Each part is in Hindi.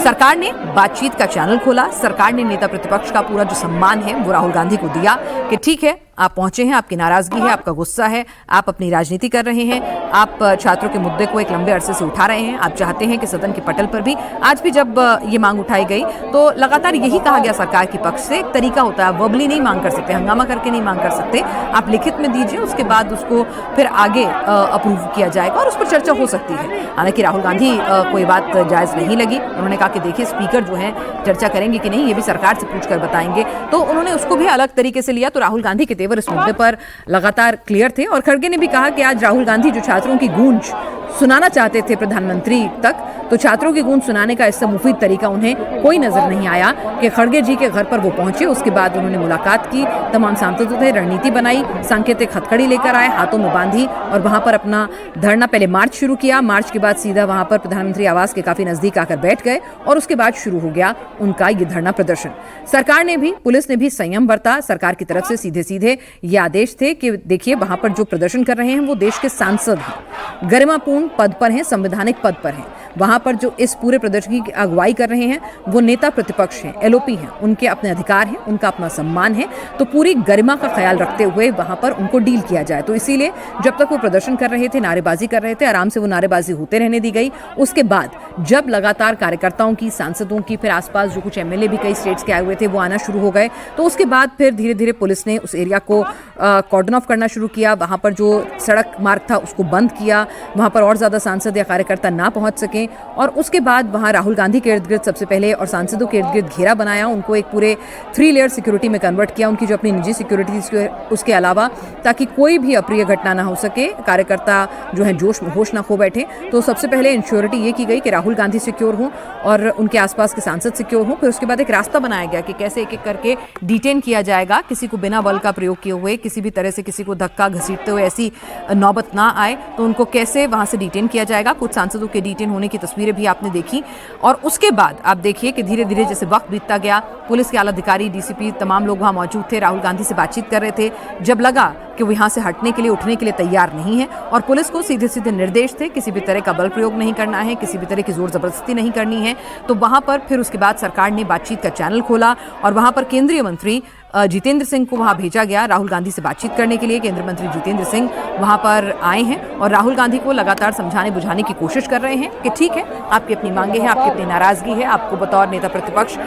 सरकार ने बातचीत का चैनल खोला। सरकार ने नेता प्रतिपक्ष का पूरा जो सम्मान है वो राहुल गांधी को दिया कि ठीक है, आप पहुंचे हैं, आपकी नाराजगी है, आपका गुस्सा है, आप अपनी राजनीति कर रहे हैं, आप छात्रों के मुद्दे को एक लंबे अरसे से उठा रहे हैं, आप चाहते हैं कि सदन के पटल पर भी आज भी जब ये मांग उठाई गई तो लगातार यही कहा गया सरकार के पक्ष से, एक तरीका होता है, वर्बली नहीं मांग कर सकते, हंगामा करके नहीं मांग कर सकते, आप लिखित में दीजिए, उसके बाद उसको फिर आगे अप्रूव किया जाएगा और उस पर चर्चा हो सकती है। हालांकि राहुल गांधी को ये बात जायज नहीं लगी। उन्होंने कहा कि देखिए, स्पीकर जो है चर्चा करेंगे कि नहीं ये भी सरकार से पूछकर बताएंगे, तो उन्होंने उसको भी अलग तरीके से लिया। तो राहुल गांधी के तेवर इस मुद्दे पर लगातार क्लियर थे और खड़गे ने भी कहा कि आज राहुल गांधी जो छात्रों की गूंज सुनाना चाहते थे प्रधानमंत्री तक, तो छात्रों की गूंज सुनाने का इससे मुफीद तरीका उन्हें कोई नजर नहीं आया कि खड़गे जी के घर पर वो पहुंचे। उसके बाद उन्होंने मुलाकात की, तमाम सांसदों से रणनीति बनाई, सांकेतिक हथकड़ी लेकर आए, हाथों में बांधी और वहां पर अपना धरना, पहले मार्च शुरू किया, मार्च के बाद सीधा वहां पर प्रधानमंत्री आवास के काफी नजदीक आकर बैठ गए और उसके बाद शुरू हो गया उनका ये धरना प्रदर्शन। सरकार ने भी, पुलिस ने भी संयम बरता। सरकार की तरफ से सीधे सीधे ये आदेश थे कि देखिए, वहां पर जो प्रदर्शन कर रहे हैं वो देश के सांसद हैं, गरिमापूर्ण पद पर हैं, संवैधानिक पद पर हैं। वहां पर जो इस पूरे प्रदर्शन की अगुवाई कर रहे हैं वो नेता प्रतिपक्ष हैं, एलओपी हैं, उनके अपने अधिकार हैं, उनका अपना सम्मान है, तो पूरी गरिमा का ख्याल रखते हुए वहां पर उनको डील किया जाए। तो इसीलिए जब तक वो प्रदर्शन कर रहे थे, नारेबाजी कर रहे थे, आराम से वो नारेबाजी होते रहने दी गई। उसके बाद जब लगातार कार्यकर्ताओं की, सांसदों की, फिर आसपास जो कुछ एमएलए भी कई स्टेट्स के आए हुए थे वो आना शुरू हो गए, तो उसके बाद फिर धीरे धीरे पुलिस ने उस एरिया को कॉर्डन ऑफ करना शुरू किया। वहां पर जो सड़क मार्ग था उसको बंद किया, वहां पर और ज्यादा सांसद या कार्यकर्ता ना पहुंच सके। और उसके बाद वहां राहुल गांधी के इर्द गिर्द सबसे पहले और सांसदों के इर्द गिर्द घेरा बनाया, उनको एक पूरे 3 लेयर सिक्योरिटी में कन्वर्ट किया, उनकी जो अपनी निजी सिक्योरिटी थी उसके अलावा, ताकि कोई भी अप्रिय घटना ना हो सके, कार्यकर्ता जो है जोश में होश ना खो बैठे। तो सबसे पहले इंश्योरिटी ये की गई कि राहुल गांधी सिक्योर हों और उनके आसपास के सांसद सिक्योर हों। फिर उसके बाद एक रास्ता बनाया गया कि कैसे एक एक करके डिटेन किया जाएगा, किसी को बिना बल का प्रयोग किए हुए, किसी भी तरह से किसी को धक्का घसीटते हुए ऐसी नौबत ना आए, तो उनको कैसे वहां से डिटेन किया जाएगा। कुछ सांसदों के डिटेन होने की तस्वीरें भी आपने देखी। और उसके बाद आप देखिए कि धीरे धीरे जैसे वक्त बीतता गया, पुलिस के आला अधिकारी, डीसीपी, तमाम लोग वहां मौजूद थे, राहुल गांधी से बातचीत कर रहे थे। जब लगा कि वो यहाँ से हटने के लिए, उठने के लिए तैयार नहीं है और पुलिस को सीधे सीधे निर्देश थे किसी भी तरह का बल प्रयोग नहीं करना है, किसी भी तरह की जोर जबरदस्ती नहीं करनी है, तो वहां पर फिर उसके बाद सरकार ने बातचीत का चैनल खोला और वहां पर केंद्रीय मंत्री जितेंद्र सिंह को वहां भेजा गया राहुल गांधी से बातचीत करने के लिए। केंद्रीय मंत्री जितेंद्र सिंह वहां पर आए हैं और राहुल गांधी को लगातार समझाने बुझाने की कोशिश कर रहे हैं कि ठीक है, आपकी अपनी मांगे हैं, आपकी अपनी नाराजगी है, आपको बतौर नेता प्रतिपक्ष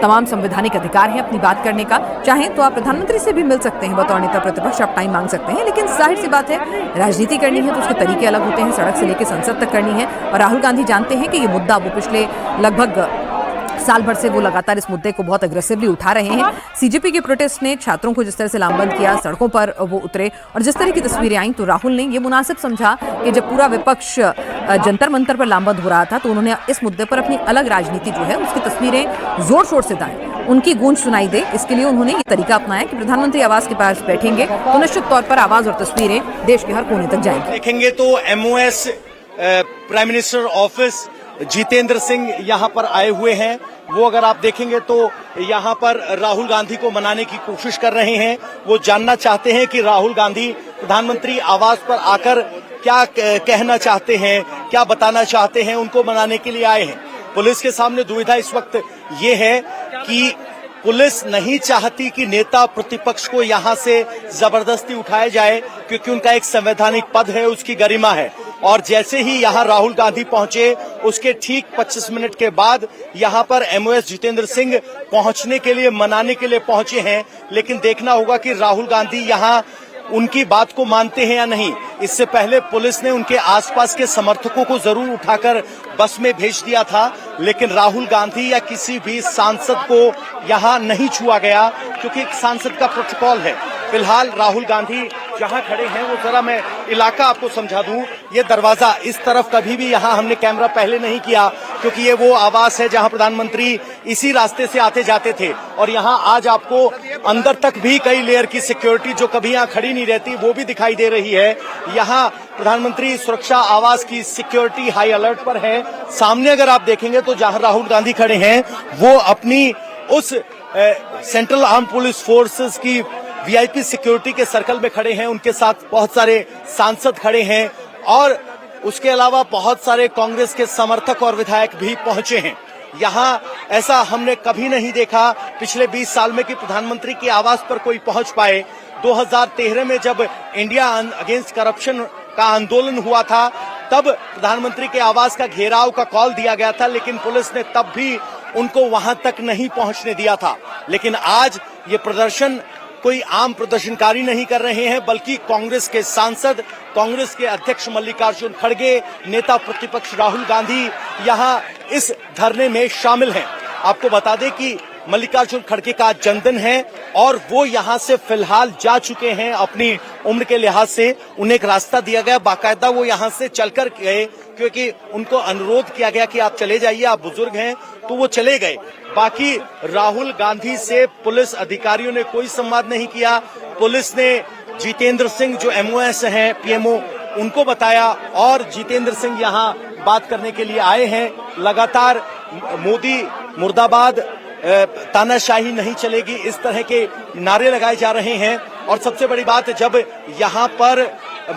तमाम संवैधानिक अधिकार है अपनी बात करने का। चाहें तो आप प्रधानमंत्री से भी मिल सकते हैं, बतौर नेता प्रतिपक्ष आप टाइम मांग सकते हैं, लेकिन जाहिर सी बात है, राजनीति करनी है तो उसके तरीके अलग होते हैं, सड़क से लेकर संसद तक करनी है। और राहुल गांधी जानते हैं कि ये मुद्दा वो पिछले लगभग साल भर से वो लगातार इस मुद्दे को बहुत अग्रेसिवली उठा रहे हैं। सीजेपी के प्रोटेस्ट ने छात्रों को जिस तरह से लामबंद किया, सड़कों पर वो उतरे और जिस तरह की तस्वीरें आई, तो राहुल ने ये मुनासिब समझा कि जब पूरा विपक्ष जंतर मंतर पर लामबंद हो रहा था तो उन्होंने इस मुद्दे पर अपनी अलग राजनीति जो है उसकी तस्वीरें जोर शोर से दाएं, उनकी गूंज सुनाई दे। इसके लिए उन्होंने ये तरीका अपनाया कि प्रधानमंत्री आवास के पास बैठेंगे तो निश्चित तौर पर आवाज और तस्वीरें देश के हर कोने तक जाएंगी। देखेंगे तो MOS prime minister office Jitendra Singh यहाँ पर आए हुए हैं। वो अगर आप देखेंगे तो यहाँ पर राहुल गांधी को मनाने की कोशिश कर रहे हैं। वो जानना चाहते हैं कि राहुल गांधी प्रधानमंत्री आवास पर आकर क्या कहना चाहते हैं, क्या बताना चाहते हैं, उनको मनाने के लिए आए हैं। पुलिस के सामने दुविधा इस वक्त ये है कि पुलिस नहीं चाहती कि नेता प्रतिपक्ष को यहाँ से जबरदस्ती उठाया जाए, क्योंकि उनका एक संवैधानिक पद है, उसकी गरिमा है। और जैसे ही यहाँ राहुल गांधी पहुंचे, उसके ठीक 25 मिनट के बाद यहाँ पर MOS जितेंद्र सिंह पहुंचने के लिए, मनाने के लिए पहुंचे हैं। लेकिन देखना होगा कि राहुल गांधी यहाँ उनकी बात को मानते हैं या नहीं। इससे पहले पुलिस ने उनके आसपास के समर्थकों को जरूर उठाकर बस में भेज दिया था, लेकिन राहुल गांधी या किसी भी सांसद को यहाँ नहीं छुआ गया, क्योंकि एक सांसद का प्रोटोकॉल है। फिलहाल राहुल गांधी जहां खड़े हैं, वो जरा मैं इलाका आपको समझा दूं। ये दरवाजा इस तरफ कभी भी यहाँ हमने कैमरा पहले नहीं किया, क्योंकि ये वो आवास है जहां प्रधानमंत्री इसी रास्ते से आते जाते थे। और यहाँ आज आपको अंदर तक भी कई लेयर की सिक्योरिटी जो कभी यहाँ खड़ी नहीं रहती वो भी दिखाई दे रही है। यहाँ प्रधानमंत्री सुरक्षा आवास की सिक्योरिटी हाई अलर्ट पर है। सामने अगर आप देखेंगे तो जहां राहुल गांधी खड़े हैं वो अपनी उस सेंट्रल आर्म पुलिस फोर्सेस की VIP सिक्योरिटी के सर्कल में खड़े हैं। उनके साथ बहुत सारे सांसद खड़े हैं और उसके अलावा बहुत सारे कांग्रेस के समर्थक और विधायक भी पहुंचे हैं। यहाँ ऐसा हमने कभी नहीं देखा पिछले 20 साल में कि प्रधानमंत्री के आवास पर कोई पहुंच पाए। 2013 में जब इंडिया अगेंस्ट करप्शन का आंदोलन हुआ था तब प्रधानमंत्री के आवास का घेराव का कॉल दिया गया था, लेकिन पुलिस ने तब भी उनको वहां तक नहीं पहुंचने दिया था। लेकिन आज ये प्रदर्शन कोई आम प्रदर्शनकारी नहीं कर रहे हैं, बल्कि कांग्रेस के सांसद, कांग्रेस के अध्यक्ष मल्लिकार्जुन खड़गे, नेता प्रतिपक्ष राहुल गांधी यहाँ इस धरने में शामिल हैं। आपको बता दें कि मल्लिकार्जुन खड़गे का जन्मदिन है और वो यहाँ से फिलहाल जा चुके हैं। अपनी उम्र के लिहाज से उन्हें एक रास्ता दिया गया, बाकायदा वो यहाँ से चलकर गए, क्योंकि उनको अनुरोध किया गया कि आप चले जाइए, आप बुजुर्ग हैं, तो वो चले गए। बाकी राहुल गांधी से पुलिस अधिकारियों ने कोई संवाद नहीं किया। पुलिस ने जितेंद्र सिंह जो MOS हैं, PMO, उनको बताया और जितेंद्र सिंह यहाँ बात करने के लिए आए हैं। लगातार मोदी मुर्दाबाद, तानाशाही नहीं चलेगी, इस तरह के नारे लगाए जा रहे हैं। और सबसे बड़ी बात, जब यहाँ पर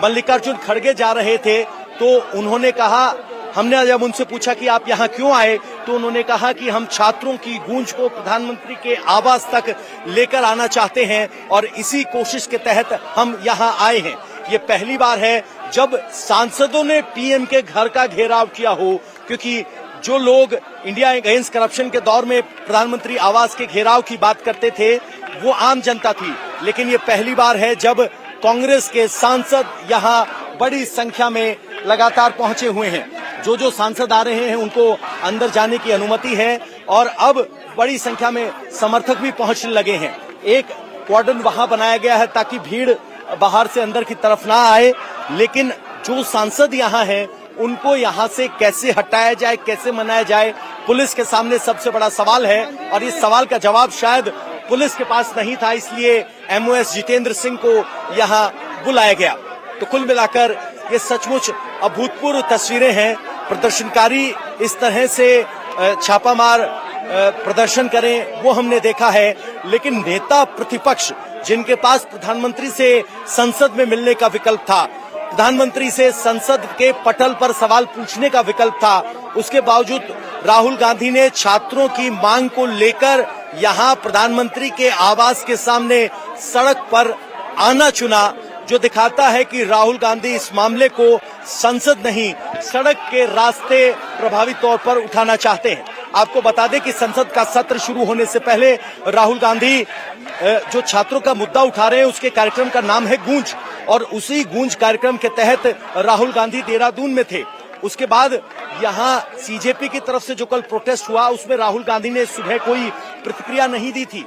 मल्लिकार्जुन खड़गे जा रहे थे तो उन्होंने कहा, हमने जब उनसे पूछा कि आप यहाँ क्यों आए, तो उन्होंने कहा कि हम छात्रों की गूंज को प्रधानमंत्री के आवास तक लेकर आना चाहते हैं और इसी कोशिश के तहत हम यहाँ आए हैं। ये पहली बार है जब सांसदों ने PM के घर का घेराव किया हो, क्योंकि जो लोग इंडिया अगेंस्ट करप्शन के दौर में प्रधानमंत्री आवास के घेराव की बात करते थे वो आम जनता थी, लेकिन ये पहली बार है जब कांग्रेस के सांसद यहाँ बड़ी संख्या में लगातार पहुंचे हुए हैं। जो सांसद आ रहे हैं उनको अंदर जाने की अनुमति है और अब बड़ी संख्या में समर्थक भी पहुंचने लगे हैं। एक कॉर्डन वहां बनाया गया है ताकि भीड़ बाहर से अंदर की तरफ ना आए, लेकिन जो सांसद यहाँ हैं उनको यहाँ से कैसे हटाया जाए, कैसे मनाया जाए, पुलिस के सामने सबसे बड़ा सवाल है। और इस सवाल का जवाब शायद पुलिस के पास नहीं था, इसलिए MOS जितेंद्र सिंह को यहाँ बुलाया गया। तो कुल मिलाकर ये सचमुच अभूतपूर्व तस्वीरें हैं। प्रदर्शनकारी इस तरह से छापामार प्रदर्शन करें वो हमने देखा है, लेकिन नेता प्रतिपक्ष जिनके पास प्रधानमंत्री से संसद में मिलने का विकल्प था, प्रधानमंत्री से संसद के पटल पर सवाल पूछने का विकल्प था, उसके बावजूद राहुल गांधी ने छात्रों की मांग को लेकर यहाँ प्रधानमंत्री के आवास के सामने सड़क पर आना चुना, जो दिखाता है कि राहुल गांधी इस मामले को संसद नहीं सड़क के रास्ते प्रभावी तौर पर उठाना चाहते हैं। आपको बता दें कि संसद का सत्र शुरू होने से पहले राहुल गांधी जो छात्रों का मुद्दा उठा रहे हैं उसके कार्यक्रम का नाम है गूंज, और उसी गूंज कार्यक्रम के तहत राहुल गांधी देहरादून में थे। उसके बाद यहाँ CJP की तरफ से जो कल प्रोटेस्ट हुआ उसमें राहुल गांधी ने सुबह कोई प्रतिक्रिया नहीं दी थी।